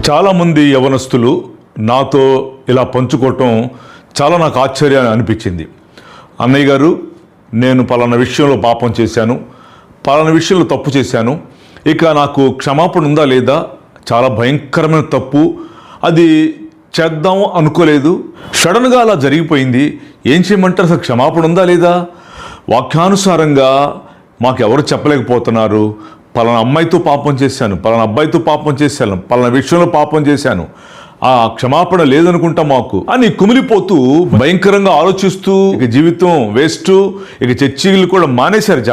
చాలామంది యవనస్తులు నాతో ఇలా పంచుకోవటం చాలా నాకు ఆశ్చర్యాన్ని అనిపించింది. అన్నయ్య గారు, నేను పలానా విషయంలో పాపం చేశాను, పలానా విషయంలో తప్పు చేశాను, ఇక నాకు క్షమాపణ ఉందా లేదా, చాలా భయంకరమైన తప్పు, అది చేద్దాం అనుకోలేదు, సడన్గా అలా జరిగిపోయింది, ఏం చేయమంటారు, అసలు క్షమాపణ ఉందా లేదా, వాక్యానుసారంగా మాకెవరు చెప్పలేకపోతున్నారు, పలానా అమ్మాయితో పాపం చేశాను, పలానా అబ్బాయితో పాపం చేశాను, పలానా విషయంలో పాపం చేశాను, ఆ క్షమాపణ లేదనుకుంటా మాకు అని కుమిలిపోతూ భయంకరంగా ఆలోచిస్తూ ఇక జీవితం వేస్ట్, ఇక చర్చిలు కూడా మానేశారు.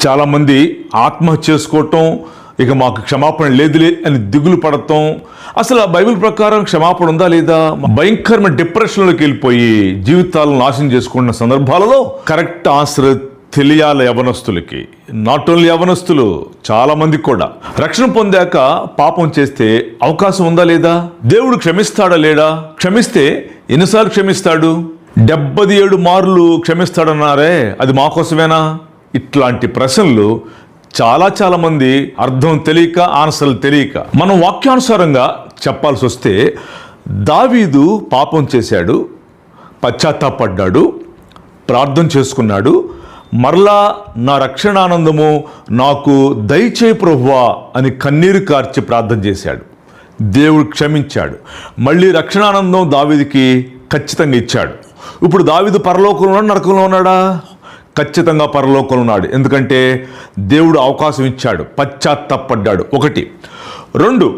చాలామంది ఆత్మహత్య చేసుకోవటం, ఇక మాకు క్షమాపణ లేదులే అని దిగులు పడటం, అసలు ఆ బైబిల్ ప్రకారం క్షమాపణ ఉందా లేదా, భయంకరమైన డిప్రెషన్లోకి వెళ్ళిపోయి జీవితాలను నాశనం చేసుకున్న సందర్భాలలో కరెక్ట్ ఆన్సర్ తెలియాలి యవనస్తులకి. నాట్ ఓన్లీ యవనస్తులు, చాలా మందికి కూడా. రక్షణ పొందాక పాపం చేస్తే అవకాశం ఉందా లేదా, దేవుడు క్షమిస్తాడా లేడా, క్షమిస్తే ఎన్నిసార్లు క్షమిస్తాడు, 77 మార్లు క్షమిస్తాడన్నారే, అది మా కోసమేనా, ఇట్లాంటి ప్రశ్నలు చాలా మంది అర్థం తెలియక, ఆన్సర్లు తెలియక. మనం వాక్యానుసారంగా చెప్పాల్సి వస్తే దావీదు పాపం చేశాడు, పశ్చాత్తాపడ్డాడు, ప్రార్థన చేసుకున్నాడు, మరలా నా రక్షణానందము నాకు దయచేయి ప్రభువా అని కన్నీరు కార్చి ప్రార్థన చేశాడు. దేవుడు క్షమించాడు, మళ్ళీ రక్షణానందం దావీదుకి ఖచ్చితంగా ఇచ్చాడు. ఇప్పుడు దావీదు పరలోకంలో ఉన్నాడు, నరకంలో ఉన్నాడా, ఖచ్చితంగా పరలోకంలో ఉన్నాడు. ఎందుకంటే దేవుడు అవకాశం ఇచ్చాడు, పశ్చాత్తాపడ్డాడు. 1. 2,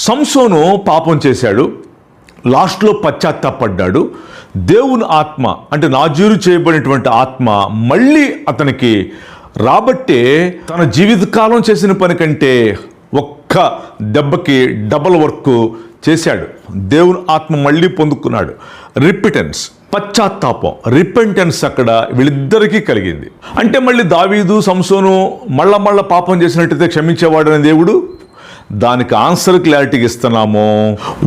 సంసోను పాపం చేశాడు, లాస్ట్లో పశ్చాత్తాపడ్డాడు. దేవుని ఆత్మ అంటే నాజీరు చేయబడినటువంటి ఆత్మ మళ్ళీ అతనికి రాబట్టే తన జీవితకాలం చేసిన పని కంటే ఒక్క దెబ్బకి డబల్ వర్క్ చేశాడు. దేవుని ఆత్మ మళ్ళీ పొందుకున్నాడు. రిపిటెన్స్, పశ్చాత్తాపం, రిపెంటెన్స్ అక్కడ వీళ్ళిద్దరికీ కలిగింది. అంటే మళ్ళీ దావీదు సంసోను మళ్ళా పాపం చేసినట్టయితే క్షమించేవాడని దేవుడు, దానికి ఆన్సర్ క్లారిటీగా ఇస్తున్నాము.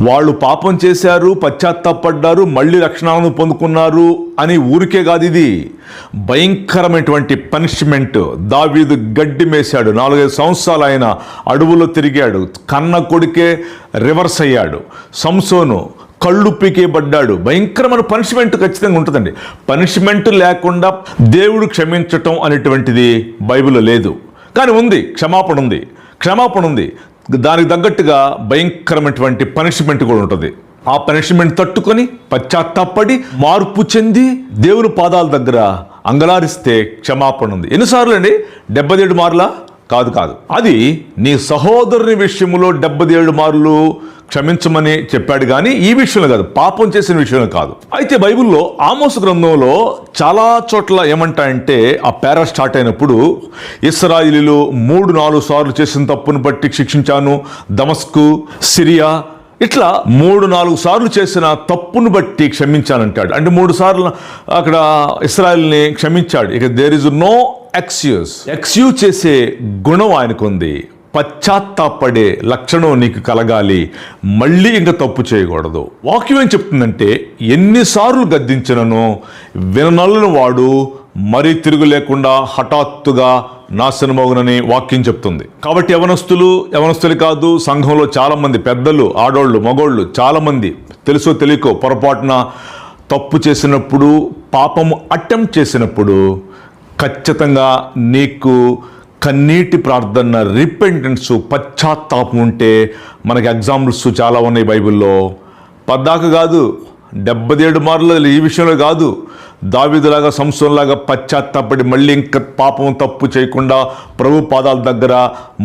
వాళ్ళు పాపం చేశారు, పశ్చాత్తాపడ్డారు, మళ్ళీ రక్షణను పొందుకున్నారు అని ఊరికే కాదు, ఇది భయంకరమైనటువంటి పనిష్మెంట్. దావీదు గడ్డి మేశాడు, 4-5 సంవత్సరాలు ఆయన అడవులో తిరిగాడు, కన్న కొడుకే రివర్స్ అయ్యాడు. సంసోను కళ్ళు పీకేయబడ్డాడు. భయంకరమైన పనిష్మెంట్ ఖచ్చితంగా ఉంటుందండి. పనిష్మెంట్ లేకుండా దేవుడు క్షమించటం అనేటువంటిది బైబిల్లో లేదు, కానీ ఉంది, క్షమాపణ ఉంది. దానికి తగ్గట్టుగా భయంకరమైనటువంటి పనిష్మెంట్ కూడా ఉంటుంది. ఆ పనిష్మెంట్ తట్టుకొని పశ్చాత్తాపడి మార్పు చెంది దేవుని పాదాల దగ్గర అంగలారిస్తే క్షమాపణ ఉంది. ఎన్నిసార్లు అండి, 77 మార్లా కాదు, అది నీ సహోదరుని విషయంలో 77 మార్లు క్షమించమని చెప్పాడు, కానీ ఈ విషయంలో కాదు, పాపం చేసిన విషయంలో కాదు. అయితే బైబిల్లో ఆమోసు గ్రంథంలో చాలా చోట్ల ఏమంటాయంటే, ఆ పేరా స్టార్ట్ అయినప్పుడు ఇశ్రాయేలీయులు 3-4 సార్లు చేసిన తప్పును బట్టి శిక్షించాను, దమస్కు, సిరియా, ఇట్లా 3-4 సార్లు చేసిన తప్పును బట్టి క్షమించానంటాడు. అంటే 3 సార్లు అక్కడ ఇశ్రాయేలుని క్షమించాడు. ఇక దేర్ ఇస్ నో ఎక్స్క్యూజ్ చేసే గుణం ఆయనకు ఉంది. పశ్చాత్తాపడే లక్షణం నీకు కలగాలి, మళ్ళీ ఇంకా తప్పు చేయకూడదు. వాక్యం ఏం చెప్తుందంటే, ఎన్నిసార్లు గద్దించినను విననల్లని వాడు మరీ తిరుగు లేకుండా హఠాత్తుగా నాశనమవునని వాక్యం చెప్తుంది. కాబట్టి యవనస్తులు కాదు, సంఘంలో చాలామంది పెద్దలు, ఆడోళ్ళు, మగోళ్ళు చాలామంది తెలుసో తెలియకో పొరపాటున తప్పు చేసినప్పుడు, పాపము అటెంప్ట్ చేసినప్పుడు ఖచ్చితంగా నీకు కన్నీటి ప్రార్థన, రిపెంటెన్స్, పశ్చాత్తాపం ఉంటే మనకి ఎగ్జాంపుల్స్ చాలా ఉన్నాయి బైబిల్లో. పద్దాక కాదు, 77 మార్లు ఈ విషయంలో కాదు. దావీదులాగా, సంసోనులాగా పశ్చాత్తాపడి మళ్ళీ ఇంకా పాపం తప్పు చేయకుండా ప్రభు పాదాల దగ్గర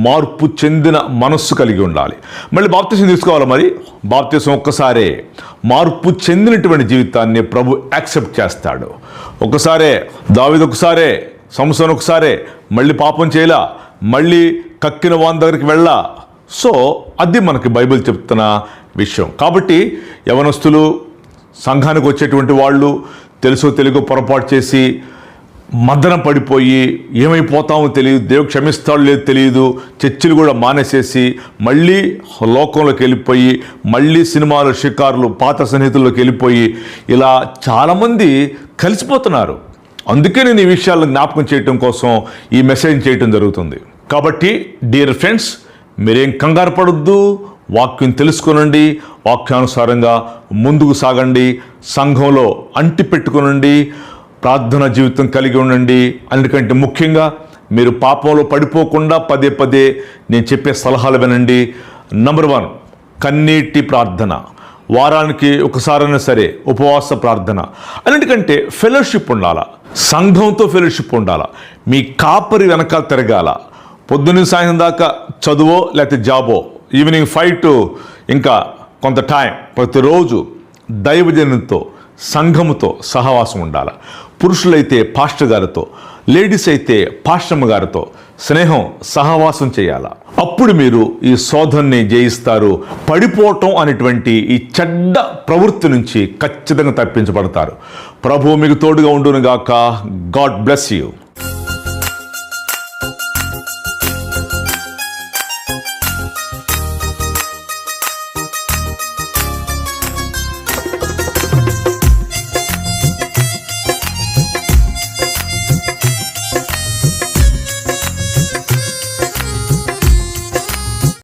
మార్పు చెందిన మనస్సు కలిగి ఉండాలి. మళ్ళీ బాప్తిసం తీసుకోవాలి. మరి బాప్తిసం ఒక్కసారే, మార్పు చెందినటువంటి జీవితాన్ని ప్రభు యాక్సెప్ట్ చేస్తాడు. ఒకసారే దావీదు, ఒకసారే సంసోను, ఒకసారే మళ్ళీ పాపం చేయలా, మళ్ళీ కక్కిన వాని దగ్గరికి వెళ్ళా. సో అది మనకి బైబిల్ చెప్తున్న విషయం. కాబట్టి యవనస్తులు, సంఘానికి వచ్చేటువంటి వాళ్ళు తెలుసో తెలుగు పొరపాటు చేసి మద్దన పడిపోయి ఏమైపోతామో తెలియదు, దేవుడు క్షమిస్తాడో లేదో తెలియదు, చర్చిలు కూడా మానేసేసి మళ్ళీ లోకంలోకి వెళ్ళిపోయి, మళ్ళీ సినిమాలు, షికారులు, పాత సన్నిహితుల్లోకి వెళ్ళిపోయి ఇలా చాలామంది కలిసిపోతున్నారు. అందుకే నేను ఈ విషయాలను జ్ఞాపకం చేయటం కోసం ఈ మెసేజ్ చేయటం జరుగుతుంది. కాబట్టి డియర్ ఫ్రెండ్స్, మీరేం కంగారు పడొద్దు, వాక్యం తెలుసుకొనండి, వాక్యానుసారంగా ముందుకు సాగండి, సంఘంలో అంటి పెట్టుకొనండి, ప్రార్థన జీవితం కలిగి ఉండండి. అన్నిటికంటే ముఖ్యంగా మీరు పాపంలో పడిపోకుండా పదే పదే నేను చెప్పే సలహాలు వినండి. నంబర్ 1, కన్నీటి ప్రార్థన. వారానికి ఒకసారైనా సరే ఉపవాస ప్రార్థన. అన్నిటికంటే ఫెలోషిప్ ఉండాల, సంఘంతో ఫెలోషిప్ ఉండాల. మీ కాపరి వెనకాల తిరగాల. పొద్దున్న సాయంత్రం దాకా చదువో లేకపోతే జాబో, ఈవినింగ్ 5 to ఇంకా కొంత టైం ప్రతిరోజు దైవజనులతో సంఘముతో సహవాసం ఉండాలి. పురుషులైతే పాస్టర్ గారితో, లేడీస్ అయితే పాస్టమ్మ గారితో స్నేహం సహవాసం చేయాలి. అప్పుడు మీరు ఈ శోధనని జయిస్తారు. పడిపోవటం అనేటువంటి ఈ చెడ్డ ప్రవృత్తి నుంచి ఖచ్చితంగా తప్పించబడతారు. ప్రభువు మీకు తోడుగా ఉండునుగాక. God bless you.